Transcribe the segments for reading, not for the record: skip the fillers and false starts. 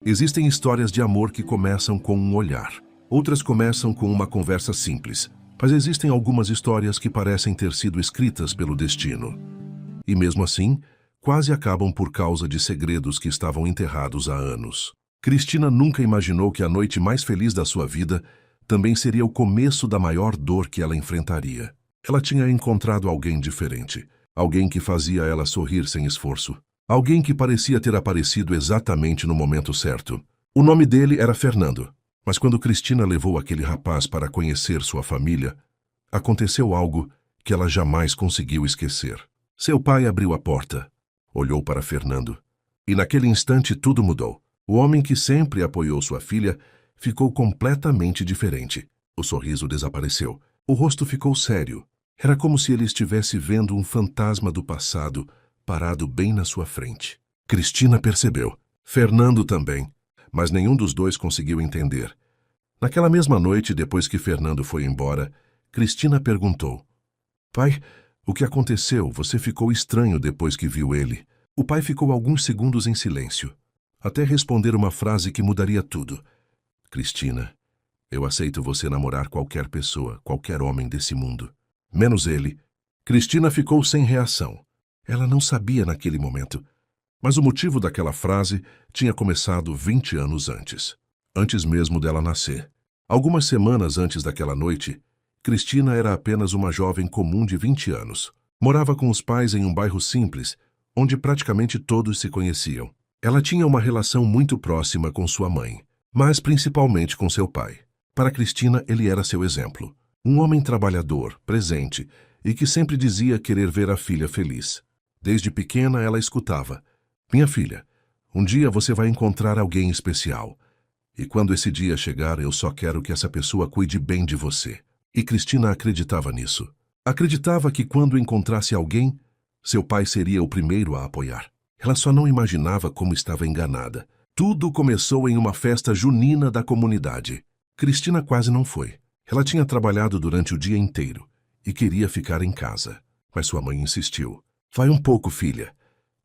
Existem histórias de amor que começam com um olhar. Outras começam com uma conversa simples. Mas existem algumas histórias que parecem ter sido escritas pelo destino. E mesmo assim, quase acabam por causa de segredos que estavam enterrados há anos. Cristina nunca imaginou que a noite mais feliz da sua vida também seria o começo da maior dor que ela enfrentaria. Ela tinha encontrado alguém diferente. Alguém que fazia ela sorrir sem esforço. Alguém que parecia ter aparecido exatamente no momento certo. O nome dele era Fernando. Mas quando Cristina levou aquele rapaz para conhecer sua família, aconteceu algo que ela jamais conseguiu esquecer. Seu pai abriu a porta, olhou para Fernando, e naquele instante tudo mudou. O homem que sempre apoiou sua filha ficou completamente diferente. O sorriso desapareceu. O rosto ficou sério. Era como se ele estivesse vendo um fantasma do passado parado bem na sua frente. Cristina percebeu. Fernando também. Mas nenhum dos dois conseguiu entender. Naquela mesma noite, depois que Fernando foi embora, Cristina perguntou: "Pai, o que aconteceu? Você ficou estranho depois que viu ele." O pai ficou alguns segundos em silêncio, até responder uma frase que mudaria tudo. "Cristina, eu aceito você namorar qualquer pessoa, qualquer homem desse mundo. Menos ele." Cristina ficou sem reação. Ela não sabia naquele momento. Mas o motivo daquela frase tinha começado 20 anos antes. Antes mesmo dela nascer. Algumas semanas antes daquela noite, Cristina era apenas uma jovem comum de 20 anos. Morava com os pais em um bairro simples, onde praticamente todos se conheciam. Ela tinha uma relação muito próxima com sua mãe, mas principalmente com seu pai. Para Cristina, ele era seu exemplo. Um homem trabalhador, presente, e que sempre dizia querer ver a filha feliz. Desde pequena, ela escutava: "Minha filha, um dia você vai encontrar alguém especial. E quando esse dia chegar, eu só quero que essa pessoa cuide bem de você." E Cristina acreditava nisso. Acreditava que quando encontrasse alguém, seu pai seria o primeiro a apoiar. Ela só não imaginava como estava enganada. Tudo começou em uma festa junina da comunidade. Cristina quase não foi. Ela tinha trabalhado durante o dia inteiro e queria ficar em casa. Mas sua mãe insistiu: "Vai um pouco, filha.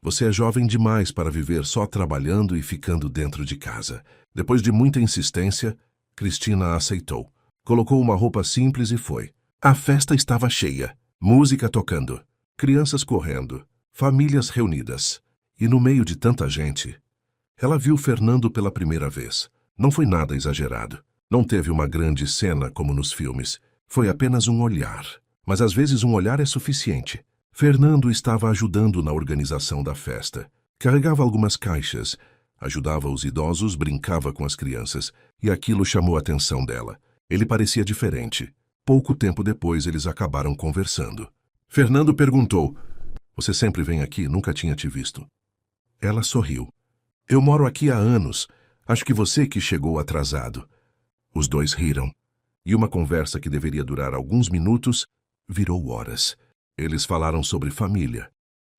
Você é jovem demais para viver só trabalhando e ficando dentro de casa." Depois de muita insistência, Cristina aceitou. Colocou uma roupa simples e foi. A festa estava cheia, música tocando, crianças correndo, famílias reunidas. E no meio de tanta gente, ela viu Fernando pela primeira vez. Não foi nada exagerado. Não teve uma grande cena como nos filmes. Foi apenas um olhar. Mas às vezes um olhar é suficiente. Fernando estava ajudando na organização da festa. Carregava algumas caixas, ajudava os idosos, brincava com as crianças, e aquilo chamou a atenção dela. Ele parecia diferente. Pouco tempo depois, eles acabaram conversando. Fernando perguntou: "Você sempre vem aqui? Nunca tinha te visto." Ela sorriu. "Eu moro aqui há anos. Acho que você que chegou atrasado." Os dois riram. E uma conversa que deveria durar alguns minutos virou horas. Eles falaram sobre família,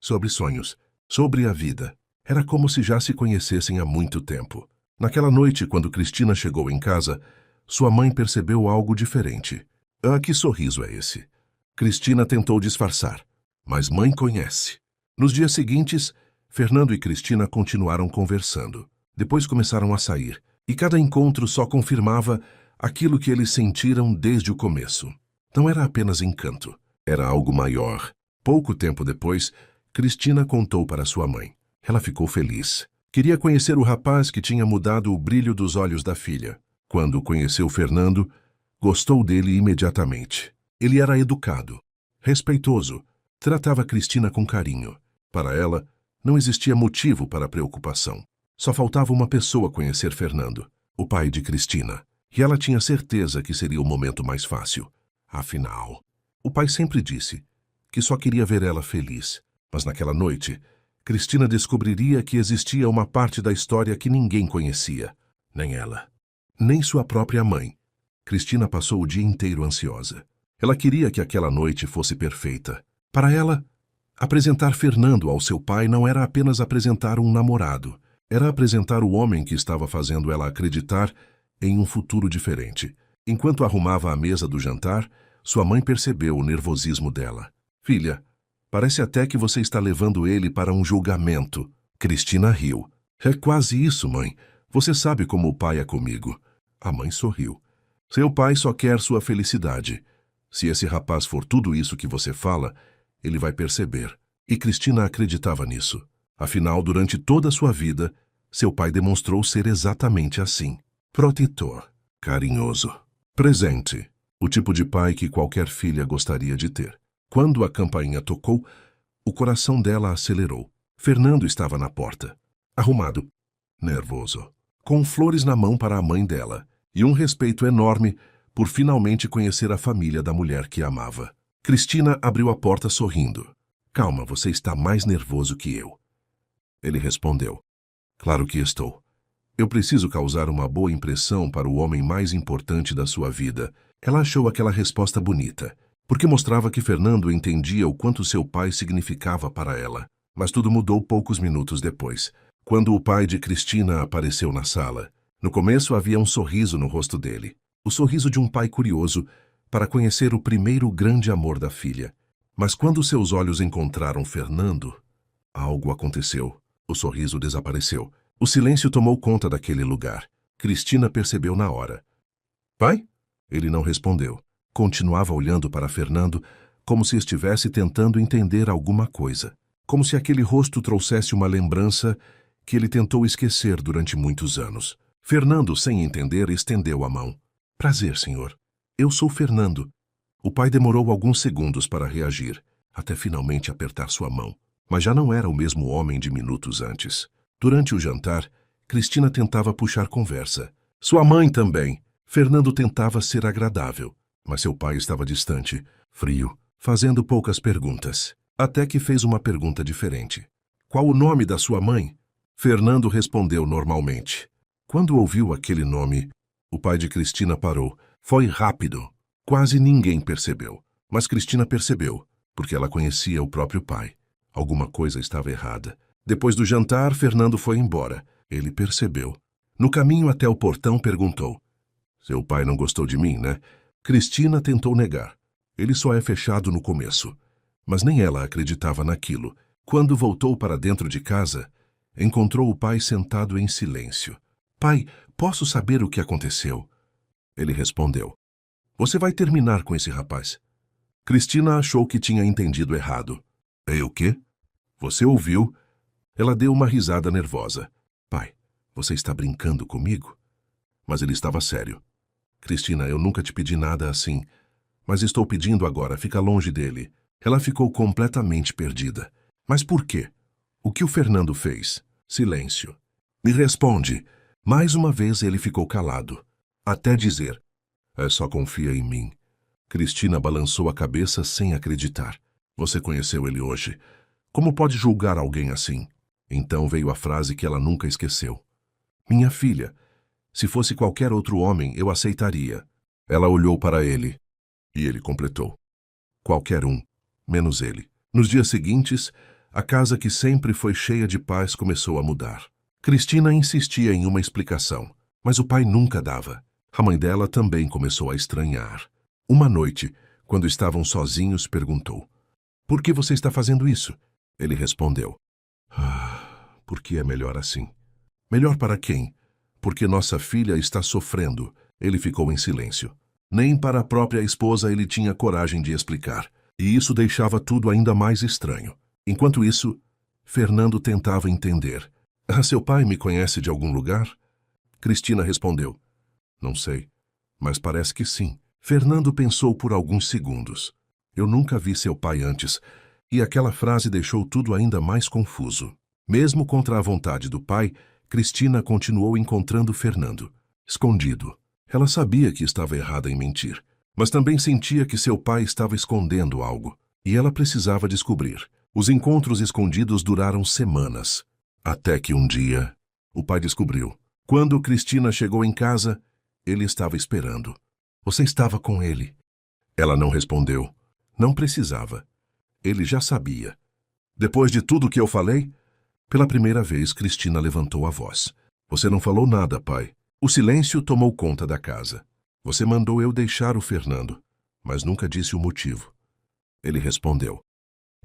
sobre sonhos, sobre a vida. Era como se já se conhecessem há muito tempo. Naquela noite, quando Cristina chegou em casa, sua mãe percebeu algo diferente. "Ah, que sorriso é esse?" Cristina tentou disfarçar, mas mãe conhece. Nos dias seguintes, Fernando e Cristina continuaram conversando. Depois começaram a sair, e cada encontro só confirmava aquilo que eles sentiram desde o começo. Não era apenas encanto. Era algo maior. Pouco tempo depois, Cristina contou para sua mãe. Ela ficou feliz. Queria conhecer o rapaz que tinha mudado o brilho dos olhos da filha. Quando conheceu Fernando, gostou dele imediatamente. Ele era educado, respeitoso, tratava Cristina com carinho. Para ela, não existia motivo para preocupação. Só faltava uma pessoa conhecer Fernando, o pai de Cristina. E ela tinha certeza que seria o momento mais fácil. Afinal, o pai sempre disse que só queria ver ela feliz. Mas naquela noite, Cristina descobriria que existia uma parte da história que ninguém conhecia. Nem ela, nem sua própria mãe. Cristina passou o dia inteiro ansiosa. Ela queria que aquela noite fosse perfeita. Para ela, apresentar Fernando ao seu pai não era apenas apresentar um namorado. Era apresentar o homem que estava fazendo ela acreditar em um futuro diferente. Enquanto arrumava a mesa do jantar, sua mãe percebeu o nervosismo dela. "Filha, parece até que você está levando ele para um julgamento." Cristina riu. "É quase isso, mãe. Você sabe como o pai é comigo. A mãe sorriu. Seu pai só quer sua felicidade. Se esse rapaz for tudo isso que você fala, ele vai perceber. E Cristina acreditava nisso. Afinal, durante toda a sua vida, seu pai demonstrou ser exatamente assim. Protetor, carinhoso, presente. O tipo de pai que qualquer filha gostaria de ter. Quando a campainha tocou, o coração dela acelerou. Fernando estava na porta, arrumado, nervoso, com flores na mão para a mãe dela e um respeito enorme por finalmente conhecer a família da mulher que amava. Cristina abriu a porta sorrindo. Calma, você está mais nervoso que eu. Ele respondeu. Claro que estou. Eu preciso causar uma boa impressão para o homem mais importante da sua vida. Ela achou aquela resposta bonita, porque mostrava que Fernando entendia o quanto seu pai significava para ela. Mas tudo mudou poucos minutos depois, quando o pai de Cristina apareceu na sala. No começo havia um sorriso no rosto dele, o sorriso de um pai curioso para conhecer o primeiro grande amor da filha. Mas quando seus olhos encontraram Fernando, algo aconteceu. O sorriso desapareceu. O silêncio tomou conta daquele lugar. Cristina percebeu na hora. Pai? Ele não respondeu. Continuava olhando para Fernando como se estivesse tentando entender alguma coisa. Como se aquele rosto trouxesse uma lembrança que ele tentou esquecer durante muitos anos. Fernando, sem entender, estendeu a mão. Prazer, senhor. Eu sou Fernando. O pai demorou alguns segundos para reagir, até finalmente apertar sua mão. Mas já não era o mesmo homem de minutos antes. Durante o jantar, Cristina tentava puxar conversa. Sua mãe também. Fernando tentava ser agradável, mas seu pai estava distante, frio, fazendo poucas perguntas. Até que fez uma pergunta diferente. Qual o nome da sua mãe? Fernando respondeu normalmente. Quando ouviu aquele nome, o pai de Cristina parou. Foi rápido. Quase ninguém percebeu. Mas Cristina percebeu, porque ela conhecia o próprio pai. Alguma coisa estava errada. Depois do jantar, Fernando foi embora. Ele percebeu. No caminho até o portão, perguntou. Seu pai não gostou de mim, né? Cristina tentou negar. Ele só é fechado no começo. Mas nem ela acreditava naquilo. Quando voltou para dentro de casa, encontrou o pai sentado em silêncio. Pai, posso saber o que aconteceu? Ele respondeu. Você vai terminar com esse rapaz. Cristina achou que tinha entendido errado. É o quê? Você ouviu? Ela deu uma risada nervosa. Pai, você está brincando comigo? Mas ele estava sério. Cristina, eu nunca te pedi nada assim. Mas estou pedindo agora, fica longe dele. Ela ficou completamente perdida. Mas por quê? O que o Fernando fez? Silêncio. Me responde. Mais uma vez ele ficou calado. Até dizer. Só confia em mim. Cristina balançou a cabeça sem acreditar. Você conheceu ele hoje. Como pode julgar alguém assim? Então veio a frase que ela nunca esqueceu. Minha filha, se fosse qualquer outro homem, eu aceitaria. Ela olhou para ele. E ele completou. Qualquer um, menos ele. Nos dias seguintes, a casa que sempre foi cheia de paz começou a mudar. Cristina insistia em uma explicação, mas o pai nunca dava. A mãe dela também começou a estranhar. Uma noite, quando estavam sozinhos, perguntou. Por que você está fazendo isso? Ele respondeu. Porque é melhor assim. Melhor para quem? Porque nossa filha está sofrendo. Ele ficou em silêncio. Nem para a própria esposa ele tinha coragem de explicar. E isso deixava tudo ainda mais estranho. Enquanto isso, Fernando tentava entender. Seu pai me conhece de algum lugar? Cristina respondeu. Não sei, mas parece que sim. Fernando pensou por alguns segundos. Eu nunca vi seu pai antes, e aquela frase deixou tudo ainda mais confuso. Mesmo contra a vontade do pai, Cristina continuou encontrando Fernando, escondido. Ela sabia que estava errada em mentir, mas também sentia que seu pai estava escondendo algo, e ela precisava descobrir. Os encontros escondidos duraram semanas, até que um dia, o pai descobriu. Quando Cristina chegou em casa, ele estava esperando. Você estava com ele? Ela não respondeu. Não precisava. Ele já sabia. Depois de tudo que eu falei? Pela primeira vez, Cristina levantou a voz. Você não falou nada, pai. O silêncio tomou conta da casa. Você mandou eu deixar o Fernando, mas nunca disse o motivo. Ele respondeu.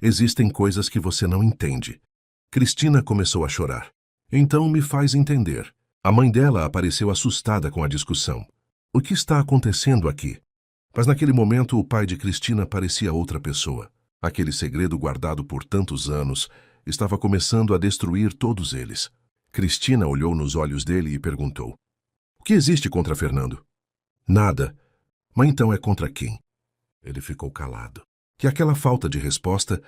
Existem coisas que você não entende. Cristina começou a chorar. Então me faz entender. A mãe dela apareceu assustada com a discussão. O que está acontecendo aqui? Mas naquele momento o pai de Cristina parecia outra pessoa. Aquele segredo guardado por tantos anos estava começando a destruir todos eles. Cristina olhou nos olhos dele e perguntou: "O que existe contra Fernando?" "Nada. Mas então é contra quem?" Ele ficou calado. Que aquela falta de resposta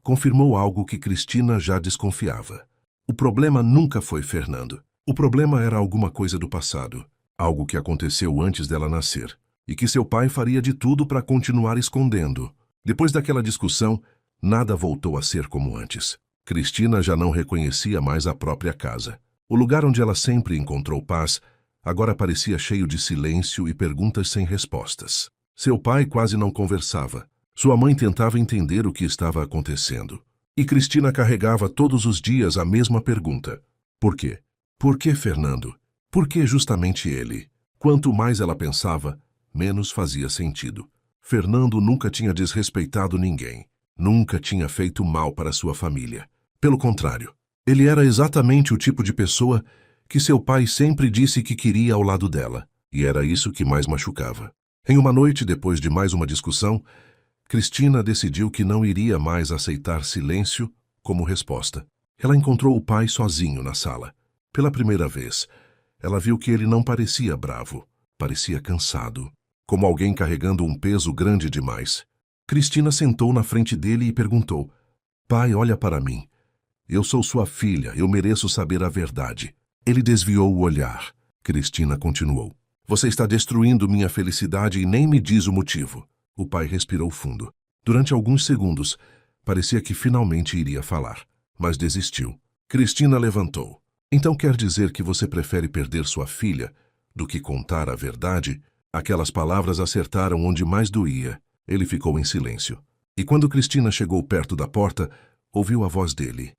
confirmou algo que Cristina já desconfiava. O problema nunca foi Fernando. O problema era alguma coisa do passado, algo que aconteceu antes dela nascer, e que seu pai faria de tudo para continuar escondendo. Depois daquela discussão, nada voltou a ser como antes. Cristina já não reconhecia mais a própria casa. O lugar onde ela sempre encontrou paz agora parecia cheio de silêncio e perguntas sem respostas. Seu pai quase não conversava. Sua mãe tentava entender o que estava acontecendo. E Cristina carregava todos os dias a mesma pergunta: por quê? Por que Fernando? Por que justamente ele? Quanto mais ela pensava, menos fazia sentido. Fernando nunca tinha desrespeitado ninguém. Nunca tinha feito mal para sua família. Pelo contrário, ele era exatamente o tipo de pessoa que seu pai sempre disse que queria ao lado dela. E era isso que mais machucava. Em uma noite, depois de mais uma discussão, Cristina decidiu que não iria mais aceitar silêncio como resposta. Ela encontrou o pai sozinho na sala. Pela primeira vez, ela viu que ele não parecia bravo, parecia cansado, como alguém carregando um peso grande demais. Cristina sentou na frente dele e perguntou: "Pai, olha para mim. Eu sou sua filha, eu mereço saber a verdade." Ele desviou o olhar. Cristina continuou: "Você está destruindo minha felicidade e nem me diz o motivo." O pai respirou fundo. Durante alguns segundos, parecia que finalmente iria falar, mas desistiu. Cristina levantou. "Então quer dizer que você prefere perder sua filha do que contar a verdade?" Aquelas palavras acertaram onde mais doía. Ele ficou em silêncio. E quando Cristina chegou perto da porta, ouviu a voz dele.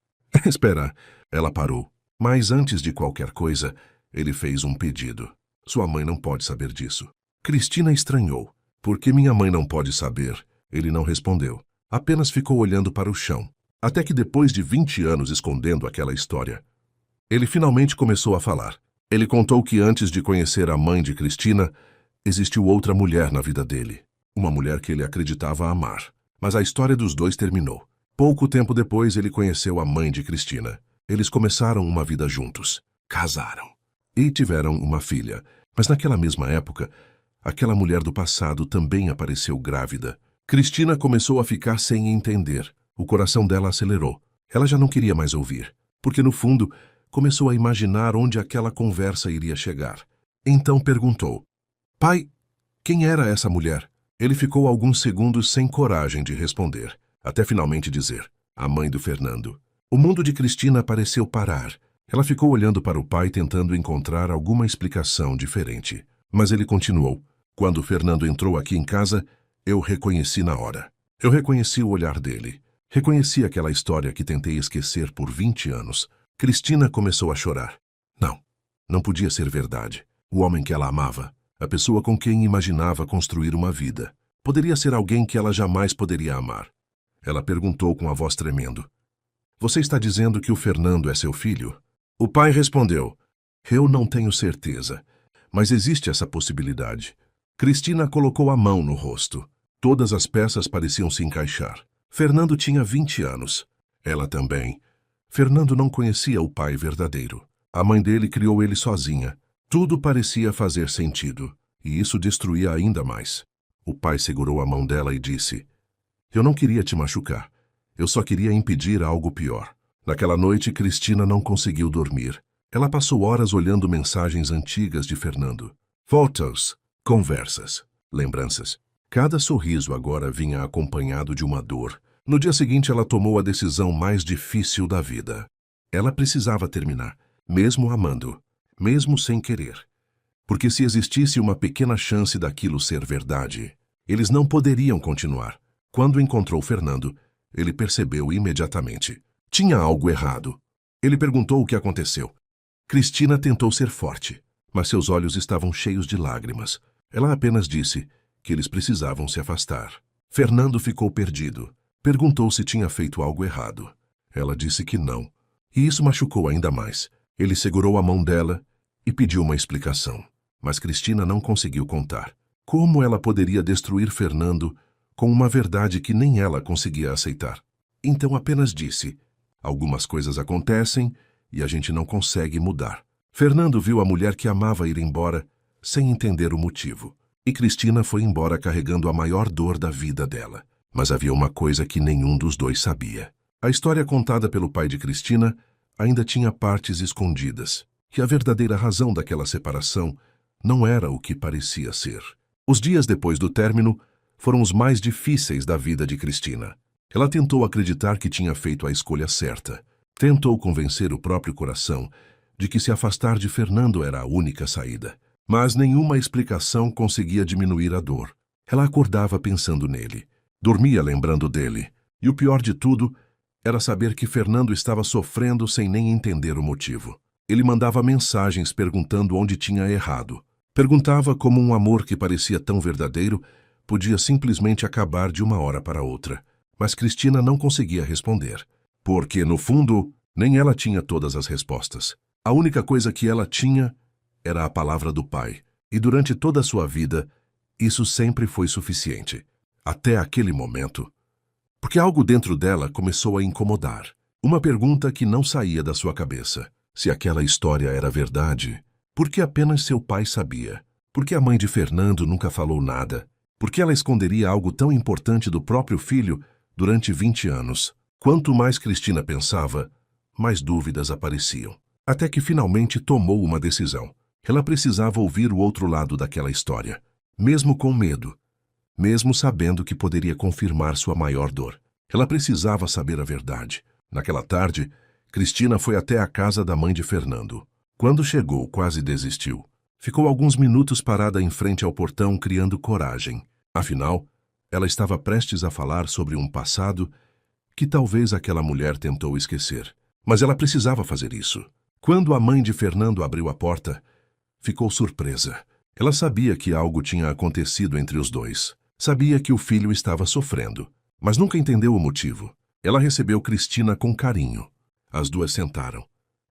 "Espera." Ela parou. Mas antes de qualquer coisa, ele fez um pedido. "Sua mãe não pode saber disso." Cristina estranhou. "Por que minha mãe não pode saber?" Ele não respondeu. Apenas ficou olhando para o chão. Até que depois de 20 anos escondendo aquela história, ele finalmente começou a falar. Ele contou que antes de conhecer a mãe de Cristina, existiu outra mulher na vida dele. Uma mulher que ele acreditava amar. Mas a história dos dois terminou. Pouco tempo depois, ele conheceu a mãe de Cristina. Eles começaram uma vida juntos. Casaram. E tiveram uma filha. Mas naquela mesma época, aquela mulher do passado também apareceu grávida. Cristina começou a ficar sem entender. O coração dela acelerou. Ela já não queria mais ouvir. Porque no fundo, começou a imaginar onde aquela conversa iria chegar. Então perguntou: "Pai, quem era essa mulher?" Ele ficou alguns segundos sem coragem de responder, até finalmente dizer: "A mãe do Fernando." O mundo de Cristina pareceu parar. Ela ficou olhando para o pai tentando encontrar alguma explicação diferente. Mas ele continuou: "Quando Fernando entrou aqui em casa, eu reconheci na hora. Eu reconheci o olhar dele. Reconheci aquela história que tentei esquecer por 20 anos. Cristina começou a chorar. Não podia ser verdade. O homem que ela amava, a pessoa com quem imaginava construir uma vida, poderia ser alguém que ela jamais poderia amar. Ela perguntou com a voz tremendo: "Você está dizendo que o Fernando é seu filho?" O pai respondeu: "Eu não tenho certeza, mas existe essa possibilidade." Cristina colocou a mão no rosto. Todas as peças pareciam se encaixar. Fernando tinha 20 anos. Ela também. Fernando não conhecia o pai verdadeiro. A mãe dele criou ele sozinha. Tudo parecia fazer sentido, e isso destruía ainda mais. O pai segurou a mão dela e disse: "Eu não queria te machucar. Eu só queria impedir algo pior." Naquela noite, Cristina não conseguiu dormir. Ela passou horas olhando mensagens antigas de Fernando. Fotos, conversas, lembranças. Cada sorriso agora vinha acompanhado de uma dor. No dia seguinte, ela tomou a decisão mais difícil da vida. Ela precisava terminar, mesmo amando, mesmo sem querer. Porque se existisse uma pequena chance daquilo ser verdade, eles não poderiam continuar. Quando encontrou Fernando, ele percebeu imediatamente. Tinha algo errado. Ele perguntou o que aconteceu. Cristina tentou ser forte, mas seus olhos estavam cheios de lágrimas. Ela apenas disse que eles precisavam se afastar. Fernando ficou perdido. Perguntou se tinha feito algo errado. Ela disse que não. E isso machucou ainda mais. Ele segurou a mão dela e pediu uma explicação. Mas Cristina não conseguiu contar. Como ela poderia destruir Fernando com uma verdade que nem ela conseguia aceitar? Então apenas disse: algumas coisas acontecem e a gente não consegue mudar. Fernando viu a mulher que amava ir embora sem entender o motivo. E Cristina foi embora carregando a maior dor da vida dela. Mas havia uma coisa que nenhum dos dois sabia. A história contada pelo pai de Cristina ainda tinha partes escondidas, que a verdadeira razão daquela separação não era o que parecia ser. Os dias depois do término foram os mais difíceis da vida de Cristina. Ela tentou acreditar que tinha feito a escolha certa. Tentou convencer o próprio coração de que se afastar de Fernando era a única saída. Mas nenhuma explicação conseguia diminuir a dor. Ela acordava pensando nele, dormia lembrando dele. E o pior de tudo era saber que Fernando estava sofrendo sem nem entender o motivo. Ele mandava mensagens perguntando onde tinha errado. Perguntava como um amor que parecia tão verdadeiro podia simplesmente acabar de uma hora para outra. Mas Cristina não conseguia responder, porque, no fundo, nem ela tinha todas as respostas. A única coisa que ela tinha era a palavra do pai, e durante toda a sua vida, isso sempre foi suficiente. Até aquele momento. Porque algo dentro dela começou a incomodar. Uma pergunta que não saía da sua cabeça. Se aquela história era verdade, por que apenas seu pai sabia? Por que a mãe de Fernando nunca falou nada? Por que ela esconderia algo tão importante do próprio filho durante 20 anos? Quanto mais Cristina pensava, mais dúvidas apareciam. Até que finalmente tomou uma decisão. Ela precisava ouvir o outro lado daquela história, mesmo com medo, mesmo sabendo que poderia confirmar sua maior dor. Ela precisava saber a verdade. Naquela tarde, Cristina foi até a casa da mãe de Fernando. Quando chegou, quase desistiu. Ficou alguns minutos parada em frente ao portão, criando coragem. Afinal, ela estava prestes a falar sobre um passado que talvez aquela mulher tentou esquecer. Mas ela precisava fazer isso. Quando a mãe de Fernando abriu a porta, ficou surpresa. Ela sabia que algo tinha acontecido entre os dois. Sabia que o filho estava sofrendo, mas nunca entendeu o motivo. Ela recebeu Cristina com carinho. As duas sentaram.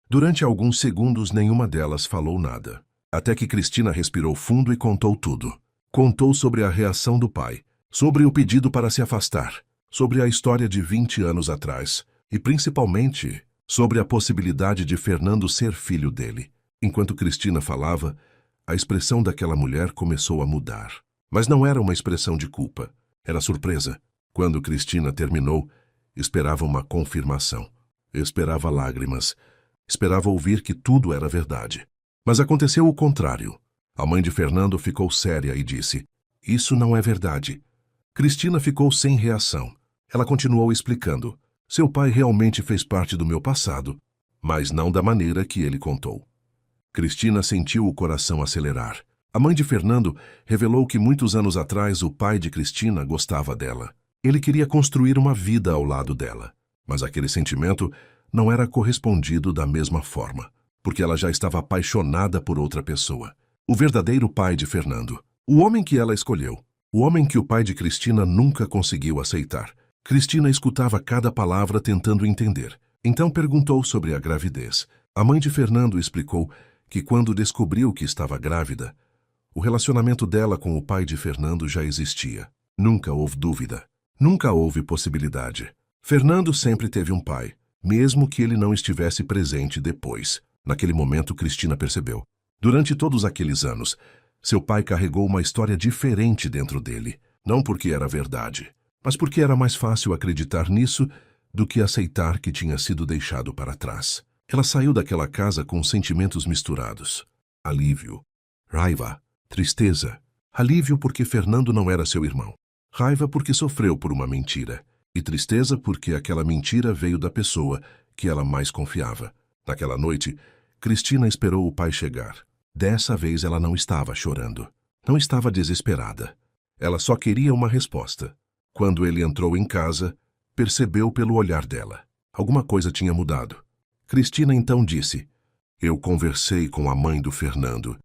Durante alguns segundos, nenhuma delas falou nada. Até que Cristina respirou fundo e contou tudo. Contou sobre a reação do pai, sobre o pedido para se afastar, sobre a história de 20 anos atrás e, principalmente, sobre a possibilidade de Fernando ser filho dele. Enquanto Cristina falava, a expressão daquela mulher começou a mudar. Mas não era uma expressão de culpa, era surpresa. Quando Cristina terminou, esperava uma confirmação. Esperava lágrimas. Esperava ouvir que tudo era verdade. Mas aconteceu o contrário. A mãe de Fernando ficou séria e disse: "Isso não é verdade." Cristina ficou sem reação. Ela continuou explicando: "Seu pai realmente fez parte do meu passado, mas não da maneira que ele contou." Cristina sentiu o coração acelerar. A mãe de Fernando revelou que muitos anos atrás o pai de Cristina gostava dela. Ele queria construir uma vida ao lado dela. Mas aquele sentimento não era correspondido da mesma forma, porque ela já estava apaixonada por outra pessoa. O verdadeiro pai de Fernando. O homem que ela escolheu. O homem que o pai de Cristina nunca conseguiu aceitar. Cristina escutava cada palavra tentando entender. Então perguntou sobre a gravidez. A mãe de Fernando explicou que quando descobriu que estava grávida, o relacionamento dela com o pai de Fernando já existia. Nunca houve dúvida. Nunca houve possibilidade. Fernando sempre teve um pai, mesmo que ele não estivesse presente depois. Naquele momento, Cristina percebeu. Durante todos aqueles anos, seu pai carregou uma história diferente dentro dele. Não porque era verdade, mas porque era mais fácil acreditar nisso do que aceitar que tinha sido deixado para trás. Ela saiu daquela casa com sentimentos misturados. Alívio, raiva, tristeza. Alívio porque Fernando não era seu irmão. Raiva porque sofreu por uma mentira. E tristeza porque aquela mentira veio da pessoa que ela mais confiava. Naquela noite, Cristina esperou o pai chegar. Dessa vez ela não estava chorando. Não estava desesperada. Ela só queria uma resposta. Quando ele entrou em casa, percebeu pelo olhar dela. Alguma coisa tinha mudado. Cristina então disse: "Eu conversei com a mãe do Fernando."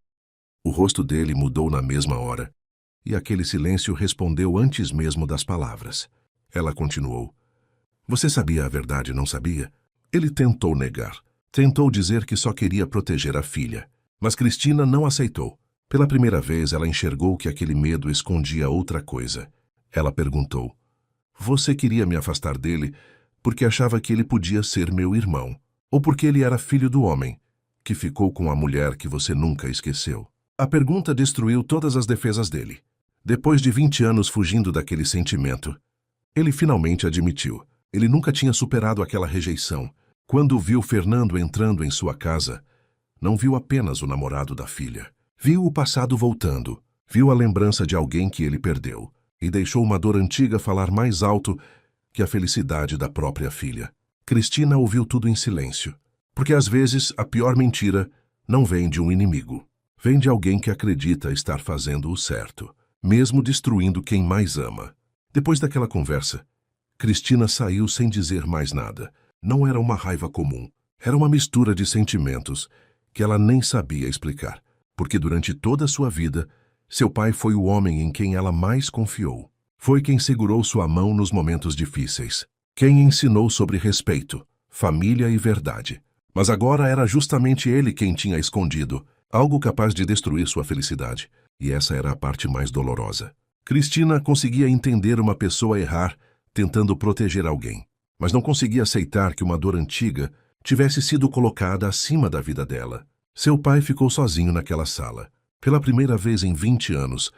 O rosto dele mudou na mesma hora, e aquele silêncio respondeu antes mesmo das palavras. Ela continuou: "Você sabia a verdade, não sabia?" Ele tentou negar. Tentou dizer que só queria proteger a filha. Mas Cristina não aceitou. Pela primeira vez, ela enxergou que aquele medo escondia outra coisa. Ela perguntou: "Você queria me afastar dele porque achava que ele podia ser meu irmão, ou porque ele era filho do homem que ficou com a mulher que você nunca esqueceu?" A pergunta destruiu todas as defesas dele. Depois de 20 anos fugindo daquele sentimento, ele finalmente admitiu. Ele nunca tinha superado aquela rejeição. Quando viu Fernando entrando em sua casa, não viu apenas o namorado da filha. Viu o passado voltando, viu a lembrança de alguém que ele perdeu, e deixou uma dor antiga falar mais alto que a felicidade da própria filha. Cristina ouviu tudo em silêncio, porque às vezes a pior mentira não vem de um inimigo. Vem de alguém que acredita estar fazendo o certo, mesmo destruindo quem mais ama. Depois daquela conversa, Cristina saiu sem dizer mais nada. Não era uma raiva comum, era uma mistura de sentimentos que ela nem sabia explicar, porque durante toda a sua vida, seu pai foi o homem em quem ela mais confiou. Foi quem segurou sua mão nos momentos difíceis, quem ensinou sobre respeito, família e verdade. Mas agora era justamente ele quem tinha escondido algo capaz de destruir sua felicidade, e essa era a parte mais dolorosa. Cristina conseguia entender uma pessoa errar tentando proteger alguém, mas não conseguia aceitar que uma dor antiga tivesse sido colocada acima da vida dela. Seu pai ficou sozinho naquela sala. Pela primeira vez em 20 anos,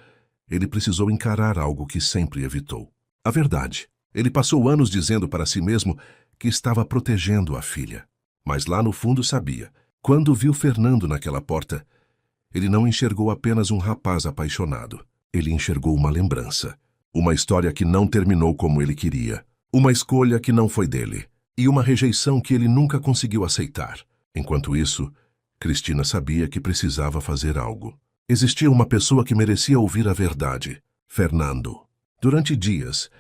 ele precisou encarar algo que sempre evitou. A verdade. Ele passou anos dizendo para si mesmo que estava protegendo a filha. Mas lá no fundo sabia. Quando viu Fernando naquela porta, ele não enxergou apenas um rapaz apaixonado. Ele enxergou uma lembrança. Uma história que não terminou como ele queria. Uma escolha que não foi dele. E uma rejeição que ele nunca conseguiu aceitar. Enquanto isso, Cristina sabia que precisava fazer algo. Existia uma pessoa que merecia ouvir a verdade: Fernando. Durante dias,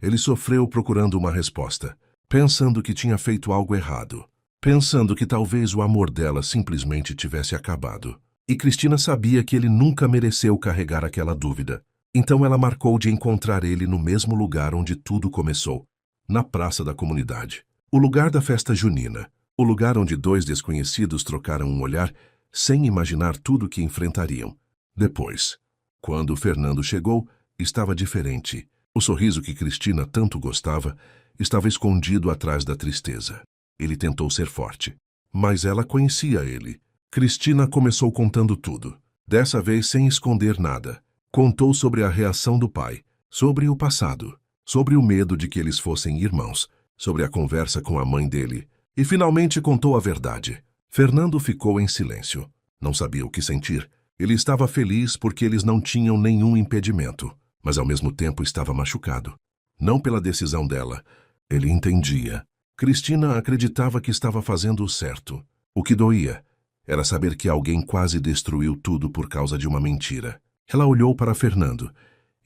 ele sofreu procurando uma resposta, pensando que tinha feito algo errado, pensando que talvez o amor dela simplesmente tivesse acabado. E Cristina sabia que ele nunca mereceu carregar aquela dúvida. Então ela marcou de encontrar ele no mesmo lugar onde tudo começou, na praça da comunidade. O lugar da festa junina. O lugar onde dois desconhecidos trocaram um olhar sem imaginar tudo o que enfrentariam. Depois, quando Fernando chegou, estava diferente. O sorriso que Cristina tanto gostava estava escondido atrás da tristeza. Ele tentou ser forte, mas ela conhecia ele. Cristina começou contando tudo, dessa vez sem esconder nada. Contou sobre a reação do pai, sobre o passado, sobre o medo de que eles fossem irmãos, sobre a conversa com a mãe dele, e finalmente contou a verdade. Fernando ficou em silêncio. Não sabia o que sentir. Ele estava feliz porque eles não tinham nenhum impedimento, mas ao mesmo tempo estava machucado. Não pela decisão dela. Ele entendia. Cristina acreditava que estava fazendo o certo. O que doía era saber que alguém quase destruiu tudo por causa de uma mentira. Ela olhou para Fernando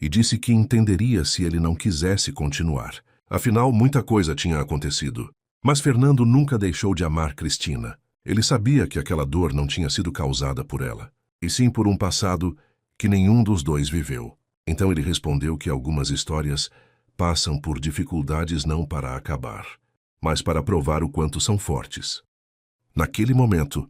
e disse que entenderia se ele não quisesse continuar. Afinal, muita coisa tinha acontecido. Mas Fernando nunca deixou de amar Cristina. Ele sabia que aquela dor não tinha sido causada por ela, e sim por um passado que nenhum dos dois viveu. Então ele respondeu que algumas histórias passam por dificuldades não para acabar, mas para provar o quanto são fortes. Naquele momento,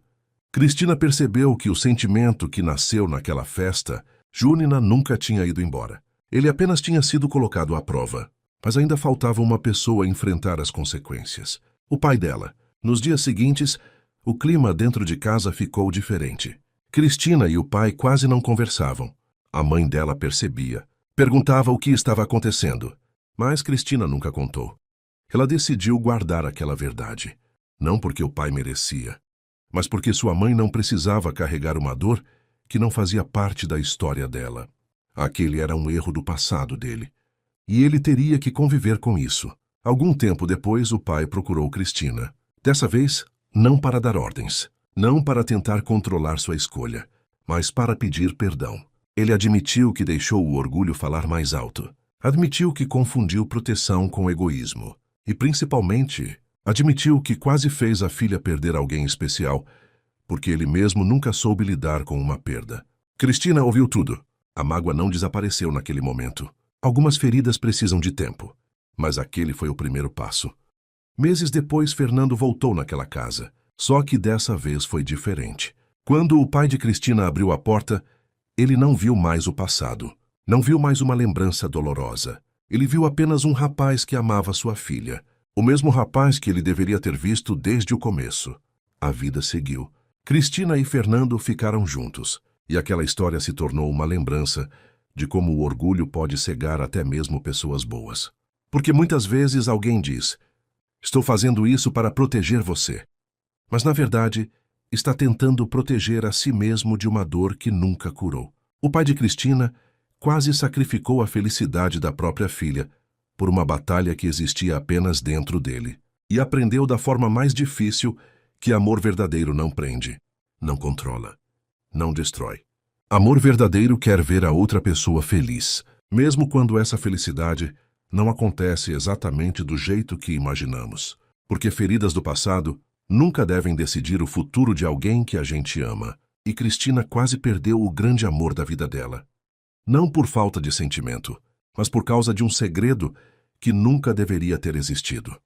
Cristina percebeu que o sentimento que nasceu naquela festa junina nunca tinha ido embora. Ele apenas tinha sido colocado à prova. Mas ainda faltava uma pessoa a enfrentar as consequências. O pai dela. Nos dias seguintes, o clima dentro de casa ficou diferente. Cristina e o pai quase não conversavam. A mãe dela percebia. Perguntava o que estava acontecendo. Mas Cristina nunca contou. Ela decidiu guardar aquela verdade. Não porque o pai merecia, mas porque sua mãe não precisava carregar uma dor que não fazia parte da história dela. Aquele era um erro do passado dele. E ele teria que conviver com isso. Algum tempo depois, o pai procurou Cristina. Dessa vez, não para dar ordens, não para tentar controlar sua escolha, mas para pedir perdão. Ele admitiu que deixou o orgulho falar mais alto. Admitiu que confundiu proteção com egoísmo. E, principalmente, admitiu que quase fez a filha perder alguém especial, porque ele mesmo nunca soube lidar com uma perda. Cristina ouviu tudo. A mágoa não desapareceu naquele momento. Algumas feridas precisam de tempo, mas aquele foi o primeiro passo. Meses depois, Fernando voltou naquela casa, só que dessa vez foi diferente. Quando o pai de Cristina abriu a porta, ele não viu mais o passado. Não viu mais uma lembrança dolorosa. Ele viu apenas um rapaz que amava sua filha. O mesmo rapaz que ele deveria ter visto desde o começo. A vida seguiu. Cristina e Fernando ficaram juntos. E aquela história se tornou uma lembrança de como o orgulho pode cegar até mesmo pessoas boas. Porque muitas vezes alguém diz: estou fazendo isso para proteger você. Mas, na verdade, está tentando proteger a si mesmo de uma dor que nunca curou. O pai de Cristina quase sacrificou a felicidade da própria filha por uma batalha que existia apenas dentro dele. E aprendeu da forma mais difícil que amor verdadeiro não prende, não controla, não destrói. Amor verdadeiro quer ver a outra pessoa feliz, mesmo quando essa felicidade não acontece exatamente do jeito que imaginamos. Porque feridas do passado nunca devem decidir o futuro de alguém que a gente ama. E Cristina quase perdeu o grande amor da vida dela. Não por falta de sentimento, mas por causa de um segredo que nunca deveria ter existido.